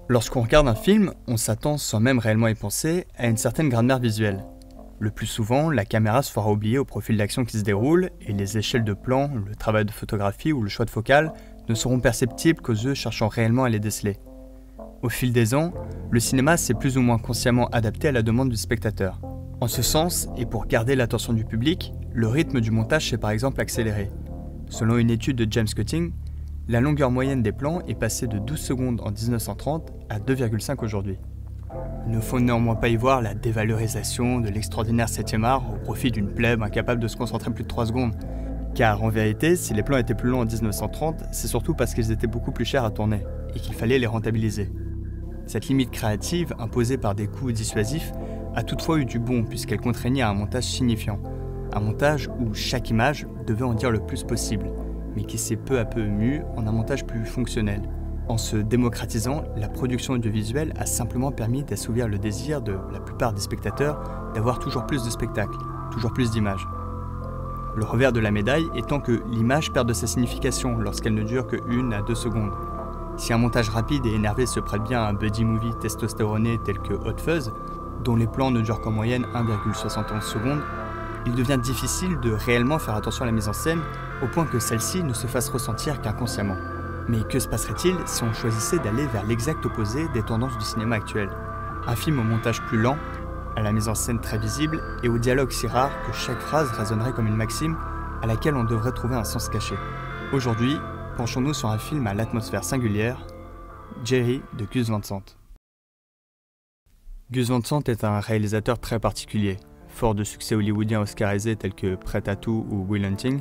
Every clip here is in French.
Lorsqu'on regarde un film, on s'attend, sans même réellement y penser, à une certaine grammaire visuelle. Le plus souvent, la caméra se fera oublier au profil de l'action qui se déroule, et les échelles de plan, le travail de photographie ou le choix de focale ne seront perceptibles qu'aux yeux cherchant réellement à les déceler. Au fil des ans, le cinéma s'est plus ou moins consciemment adapté à la demande du spectateur. En ce sens, et pour garder l'attention du public, le rythme du montage s'est par exemple accéléré. Selon une étude de James Cutting, la longueur moyenne des plans est passée de 12 secondes en 1930 à 2,5 aujourd'hui. Il ne faut néanmoins pas y voir la dévalorisation de l'extraordinaire 7e art au profit d'une plèbe incapable de se concentrer plus de 3 secondes. Car en vérité, si les plans étaient plus longs en 1930, c'est surtout parce qu'ils étaient beaucoup plus chers à tourner et qu'il fallait les rentabiliser. Cette limite créative, imposée par des coûts dissuasifs, a toutefois eu du bon puisqu'elle contraignait à un montage signifiant. Un montage où chaque image devait en dire le plus possible, mais qui s'est peu à peu mue en un montage plus fonctionnel. En se démocratisant, la production audiovisuelle a simplement permis d'assouvir le désir de la plupart des spectateurs d'avoir toujours plus de spectacles, toujours plus d'images. Le revers de la médaille étant que l'image perd de sa signification lorsqu'elle ne dure que 1 à 2 secondes. Si un montage rapide et énervé se prête bien à un buddy movie testostéroné tel que Hot Fuzz, dont les plans ne durent qu'en moyenne 1,71 secondes, il devient difficile de réellement faire attention à la mise en scène au point que celle-ci ne se fasse ressentir qu'inconsciemment. Mais que se passerait-il si on choisissait d'aller vers l'exact opposé des tendances du cinéma actuel? Un film au montage plus lent, à la mise en scène très visible et au dialogue si rare que chaque phrase résonnerait comme une maxime à laquelle on devrait trouver un sens caché. Aujourd'hui, penchons-nous sur un film à l'atmosphère singulière, Jerry de Gus Van Sant. Gus Van Sant est un réalisateur très particulier. Fort de succès hollywoodien oscarisés tels que Prêt à tout ou Will Hunting,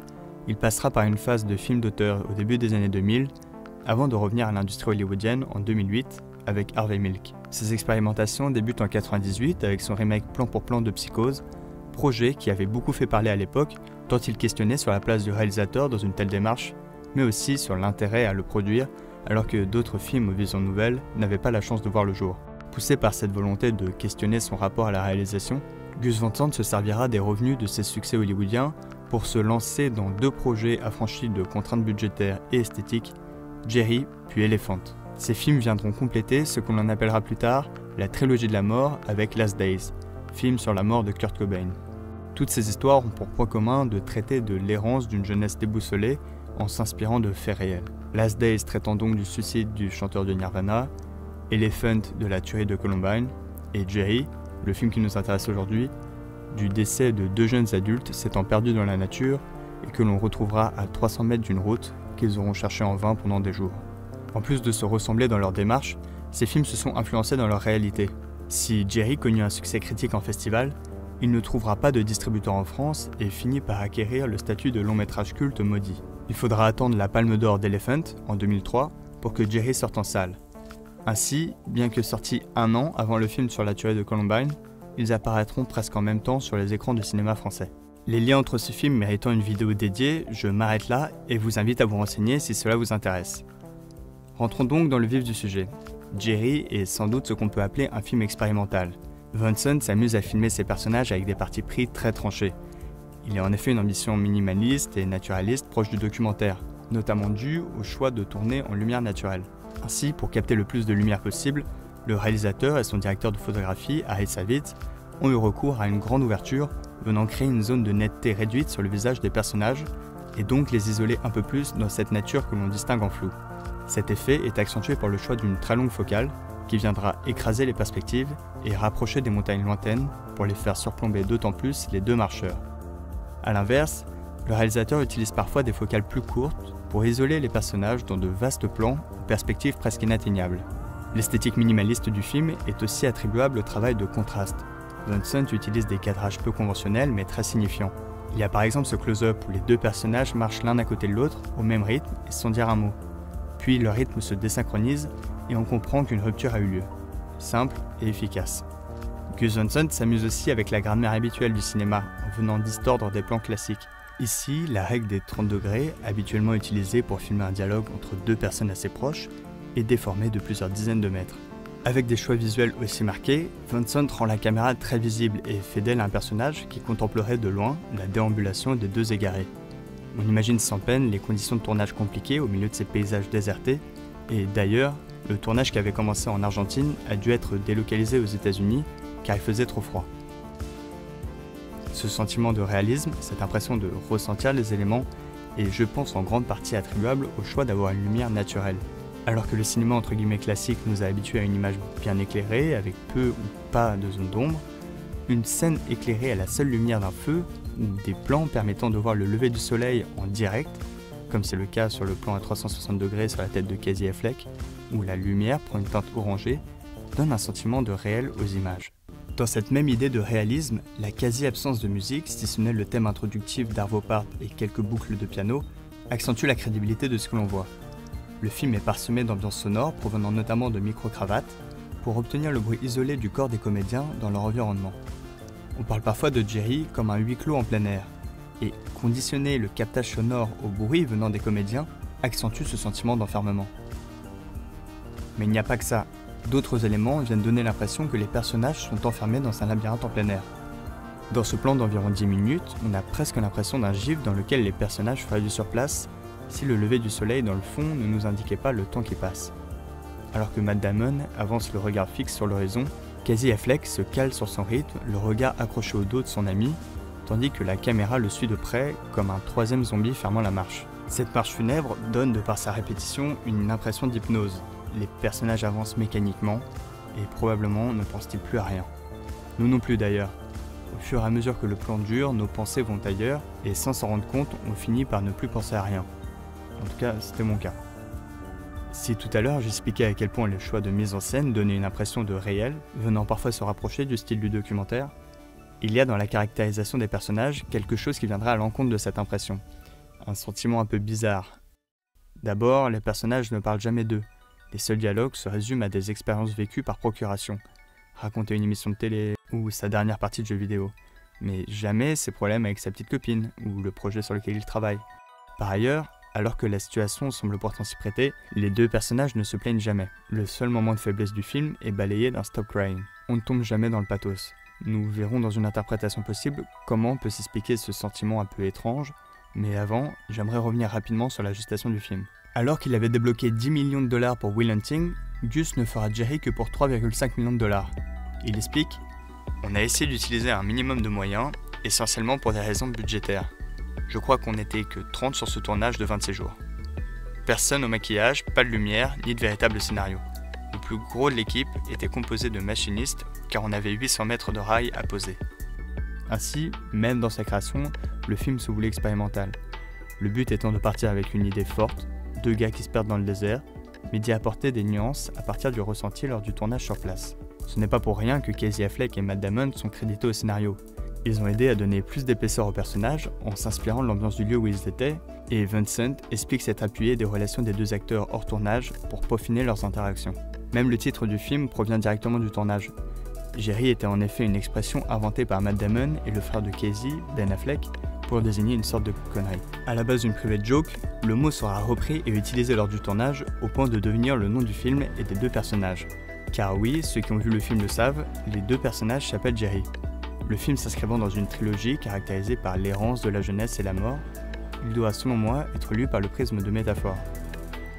il passera par une phase de film d'auteur au début des années 2000, avant de revenir à l'industrie hollywoodienne en 2008 avec Harvey Milk. Ses expérimentations débutent en 1998 avec son remake plan pour plan de Psychose, projet qui avait beaucoup fait parler à l'époque, tant il questionnait sur la place du réalisateur dans une telle démarche, mais aussi sur l'intérêt à le produire alors que d'autres films aux visions nouvelles n'avaient pas la chance de voir le jour. Poussé par cette volonté de questionner son rapport à la réalisation, Gus Van Sant se servira des revenus de ses succès hollywoodiens pour se lancer dans 2 projets affranchis de contraintes budgétaires et esthétiques, Jerry puis Elephant. Ces films viendront compléter ce qu'on en appellera plus tard la trilogie de la mort avec Last Days, film sur la mort de Kurt Cobain. Toutes ces histoires ont pour point commun de traiter de l'errance d'une jeunesse déboussolée en s'inspirant de faits réels. Last Days traitant donc du suicide du chanteur de Nirvana, Elephant de la tuerie de Columbine, et Jerry, le film qui nous intéresse aujourd'hui, du décès de 2 jeunes adultes s'étant perdus dans la nature et que l'on retrouvera à 300 mètres d'une route qu'ils auront cherché en vain pendant des jours. En plus de se ressembler dans leur démarche, ces films se sont influencés dans leur réalité. Si Jerry connut un succès critique en festival, il ne trouvera pas de distributeur en France et finit par acquérir le statut de long métrage culte maudit. Il faudra attendre la Palme d'Or d'Elephant en 2003 pour que Jerry sorte en salle. Ainsi, bien que sortis 1 an avant le film sur la tuerie de Columbine, ils apparaîtront presque en même temps sur les écrans du cinéma français. Les liens entre ce film méritant une vidéo dédiée, je m'arrête là et vous invite à vous renseigner si cela vous intéresse. Rentrons donc dans le vif du sujet. Jerry est sans doute ce qu'on peut appeler un film expérimental. Van Sant s'amuse à filmer ses personnages avec des partis pris très tranchés. Il a en effet une ambition minimaliste et naturaliste proche du documentaire, notamment due au choix de tourner en lumière naturelle. Ainsi, pour capter le plus de lumière possible, le réalisateur et son directeur de photographie, Harry Savitz, ont eu recours à une grande ouverture venant créer une zone de netteté réduite sur le visage des personnages et donc les isoler un peu plus dans cette nature que l'on distingue en flou. Cet effet est accentué par le choix d'une très longue focale qui viendra écraser les perspectives et rapprocher des montagnes lointaines pour les faire surplomber d'autant plus les 2 marcheurs. A l'inverse, le réalisateur utilise parfois des focales plus courtes pour isoler les personnages dans de vastes plans aux perspectives presque inatteignables. L'esthétique minimaliste du film est aussi attribuable au travail de contraste. Van Sant utilise des cadrages peu conventionnels mais très signifiants. Il y a par exemple ce close-up où les 2 personnages marchent l'un à côté de l'autre au même rythme et sans dire un mot. Puis leur rythme se désynchronise et on comprend qu'une rupture a eu lieu. Simple et efficace. Gus Van Sant s'amuse aussi avec la grammaire habituelle du cinéma en venant distordre des plans classiques. Ici, la règle des 30 degrés, habituellement utilisée pour filmer un dialogue entre 2 personnes assez proches, est déformée de plusieurs dizaines de mètres. Avec des choix visuels aussi marqués, Van Sant rend la caméra très visible et fait d'elle un personnage qui contemplerait de loin la déambulation des 2 égarés. On imagine sans peine les conditions de tournage compliquées au milieu de ces paysages désertés, et d'ailleurs, Le tournage qui avait commencé en Argentine a dû être délocalisé aux États-Unis car il faisait trop froid. Ce sentiment de réalisme, cette impression de ressentir les éléments, est je pense en grande partie attribuable au choix d'avoir une lumière naturelle. Alors que le cinéma entre guillemets classique nous a habitués à une image bien éclairée, avec peu ou pas de zone d'ombre, une scène éclairée à la seule lumière d'un feu, ou des plans permettant de voir le lever du soleil en direct, comme c'est le cas sur le plan à 360 degrés sur la tête de Casey Affleck, où la lumière prend une teinte orangée, donne un sentiment de réel aux images. Dans cette même idée de réalisme, la quasi-absence de musique, si ce n'est le thème introductif d'Arvo Part et quelques boucles de piano, accentue la crédibilité de ce que l'on voit. Le film est parsemé d'ambiances sonores provenant notamment de micro-cravates, pour obtenir le bruit isolé du corps des comédiens dans leur environnement. On parle parfois de Jerry comme un huis clos en plein air, et conditionner le captage sonore au bruit venant des comédiens accentue ce sentiment d'enfermement. Mais il n'y a pas que ça. D'autres éléments viennent donner l'impression que les personnages sont enfermés dans un labyrinthe en plein air. Dans ce plan d'environ 10 minutes, on a presque l'impression d'un gif dans lequel les personnages feraient du surplace si le lever du soleil dans le fond ne nous indiquait pas le temps qui passe. Alors que Matt Damon avance le regard fixe sur l'horizon, Casey Affleck se cale sur son rythme, le regard accroché au dos de son ami, tandis que la caméra le suit de près comme un troisième zombie fermant la marche. Cette marche funèbre donne de par sa répétition une impression d'hypnose. Les personnages avancent mécaniquement et probablement ne pensent-ils plus à rien. Nous non plus d'ailleurs. Au fur et à mesure que le plan dure, nos pensées vont ailleurs et sans s'en rendre compte, on finit par ne plus penser à rien. En tout cas, c'était mon cas. Si tout à l'heure j'expliquais à quel point le choix de mise en scène donnait une impression de réel, venant parfois se rapprocher du style du documentaire, il y a dans la caractérisation des personnages quelque chose qui viendra à l'encontre de cette impression. Un sentiment un peu bizarre. D'abord, les personnages ne parlent jamais d'eux. Les seuls dialogues se résument à des expériences vécues par procuration, raconter une émission de télé ou sa dernière partie de jeu vidéo, mais jamais ses problèmes avec sa petite copine ou le projet sur lequel il travaille. Par ailleurs, alors que la situation semble pourtant s'y prêter, les deux personnages ne se plaignent jamais. Le seul moment de faiblesse du film est balayé d'un stop crying. On ne tombe jamais dans le pathos. Nous verrons dans une interprétation possible comment peut s'expliquer ce sentiment un peu étrange, mais avant, j'aimerais revenir rapidement sur la gestation du film. Alors qu'il avait débloqué 10 millions de dollars pour Will Hunting, Gus ne fera Jerry que pour 3,5 millions de dollars. Il explique « On a essayé d'utiliser un minimum de moyens, essentiellement pour des raisons budgétaires. Je crois qu'on n'était que 30 sur ce tournage de 26 jours. Personne au maquillage, pas de lumière, ni de véritable scénario. Le plus gros de l'équipe était composé de machinistes, car on avait 800 mètres de rails à poser. » Ainsi, même dans sa création, le film se voulait expérimental. Le but étant de partir avec une idée forte, deux gars qui se perdent dans le désert, mais d'y apporter des nuances à partir du ressenti lors du tournage sur place. Ce n'est pas pour rien que Casey Affleck et Matt Damon sont crédités au scénario. Ils ont aidé à donner plus d'épaisseur aux personnages en s'inspirant de l'ambiance du lieu où ils étaient, et Vincent explique s'être appuyé des relations des deux acteurs hors tournage pour peaufiner leurs interactions. Même le titre du film provient directement du tournage. Jerry était en effet une expression inventée par Matt Damon et le frère de Casey, Ben Affleck, pour désigner une sorte de connerie. À la base d'une private joke, le mot sera repris et utilisé lors du tournage au point de devenir le nom du film et des deux personnages. Car oui, ceux qui ont vu le film le savent, les deux personnages s'appellent Jerry. Le film s'inscrivant dans une trilogie caractérisée par l'errance de la jeunesse et la mort, il doit selon moi être lu par le prisme de métaphore.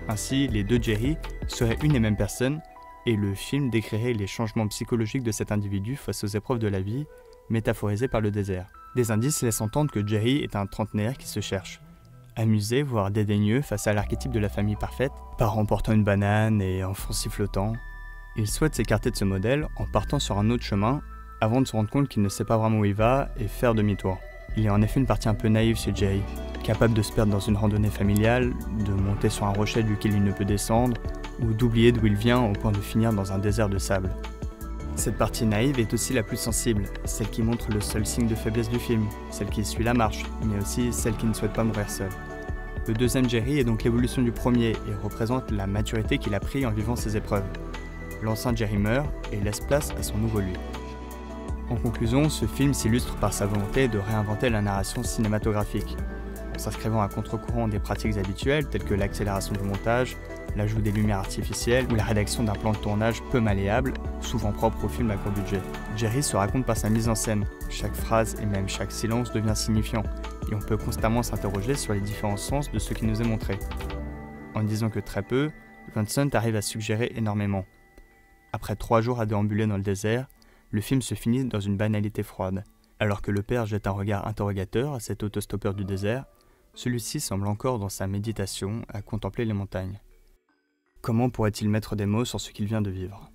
Ainsi, les deux Jerry seraient une et même personne, et le film décrirait les changements psychologiques de cet individu face aux épreuves de la vie, métaphorisées par le désert. Des indices laissent entendre que Jerry est un trentenaire qui se cherche. Amusé, voire dédaigneux face à l'archétype de la famille parfaite, parent portant une banane et enfant sifflotant, il souhaite s'écarter de ce modèle en partant sur un autre chemin avant de se rendre compte qu'il ne sait pas vraiment où il va et faire demi-tour. Il y a en effet une partie un peu naïve chez Jerry, capable de se perdre dans une randonnée familiale, de monter sur un rocher duquel il ne peut descendre, ou d'oublier d'où il vient au point de finir dans un désert de sable. Cette partie naïve est aussi la plus sensible, celle qui montre le seul signe de faiblesse du film, celle qui suit la marche, mais aussi celle qui ne souhaite pas mourir seul. Le deuxième Jerry est donc l'évolution du premier et représente la maturité qu'il a pris en vivant ses épreuves. L'ancien Jerry meurt et laisse place à son nouveau lui. En conclusion, ce film s'illustre par sa volonté de réinventer la narration cinématographique, en s'inscrivant à contre-courant des pratiques habituelles telles que l'accélération du montage, l'ajout des lumières artificielles ou la rédaction d'un plan de tournage peu malléable, souvent propre au film à court budget. Jerry se raconte par sa mise en scène. Chaque phrase et même chaque silence devient signifiant, et on peut constamment s'interroger sur les différents sens de ce qui nous est montré. En disant que très peu, Vincent arrive à suggérer énormément. Après 3 jours à déambuler dans le désert, le film se finit dans une banalité froide. Alors que le père jette un regard interrogateur à cet autostoppeur du désert, celui-ci semble encore dans sa méditation à contempler les montagnes. Comment pourrait-il mettre des mots sur ce qu'il vient de vivre ?